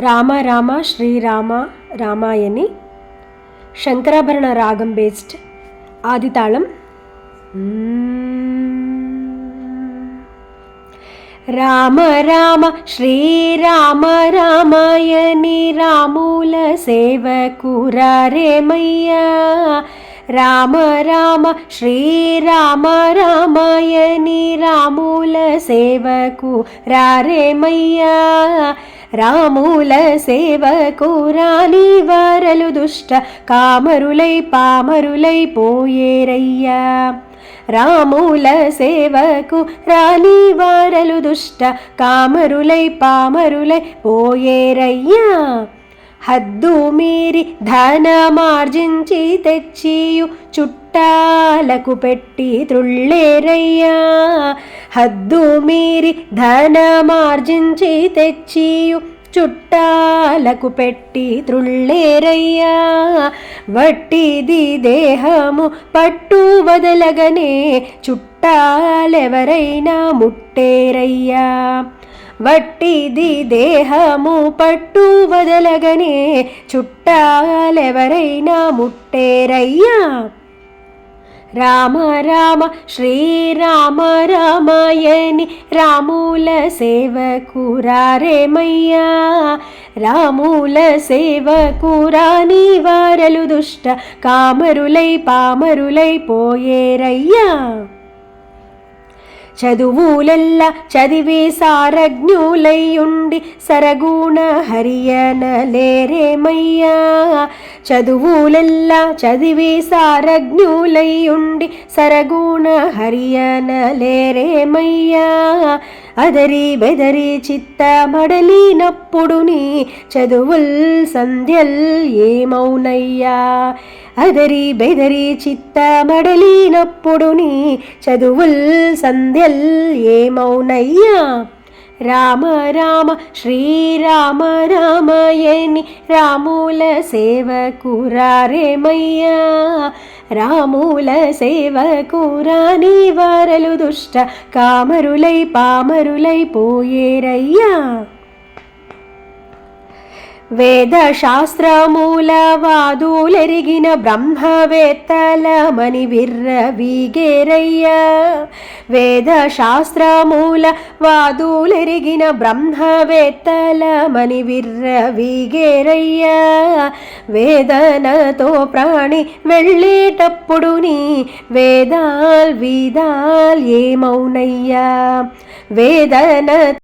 రామ రామ శ్రీరామ రామాయణి శంకరాభరణ రాగం బేస్డ్ ఆదితాళం. రామ రామ శ్రీరామ రామాయణి రాముల సేవకు రారేమయ్యా. రామ రామ శ్రీరామ రామాయణి రాముల సేవకు రారేమయ్యా. రాముల సేవకు రాని వారలు దుష్ట కామరులై పామరులై పోయేరయ్యా. రాముల సేవకు రాని వారలు దుష్ట కామరులై పామరులై పోయేరయ్యా. హద్దు మీరి ధనమార్జించి తెచ్చియు చుట్టాలకు పెట్టి త్రుళ్ళేరయ్యా. హద్దు మీరి ధనమార్జించి తెచ్చియు చుట్టాలకు పెట్టి త్రుళ్ళేరయ్యా. వట్టిది దేహము పట్టు వదలగనే చుట్టాలెవరైనా ముట్టేరయ్యా. వట్టిది దేహము పట్టు వదలగనే చుట్టాలెవరైనా ముట్టేరయ్యా. రామ రామ శ్రీరామ రామాయణి రాముల సేవకు రారేమయ్యా. రాముల సేవకు రాని వారలు దుష్ట కామరులై పామరులై పోయేరయ్యా. చదువులెల్ల చదివి సారజ్ఞులై ఉండి సరగుణ హరియనలేరేమయ్యా. చదువులెల్ల చదివి సారజ్ఞులై ఉండి సరగుణ హరియనలేరేమయ్యా. అదరి బెదరి చిత్త మడలినప్పుడు నీ చదువుల్ సంధ్యల్ ఏమౌనయ్యా. అదరి బెదరి చిత్త మడలినప్పుడు నీ చదువుల్ సంధ్యల్ ఏమౌనయ్యా. రామ రామ శ్రీరామ రామాయణి రాముల సేవకు రారేమయ్యా. రాముల సేవకు రాని వారలు దుష్ట కామరులై పామరులై పోయేరయ్యా. వేద శాస్త్రమూల వాదులెరిగిన బ్రహ్మవేత్తలమని విర్రవీగేరయ్యా. వేద శాస్త్రమూల వాదులెరిగిన బ్రహ్మవేత్తలమని విర్రవీగేరయ్యా. వేదనతో ప్రాణి వెళ్ళేటప్పుడు నీ వేదాల్ వీదాల్ ఏమౌనయ్యా. వేదన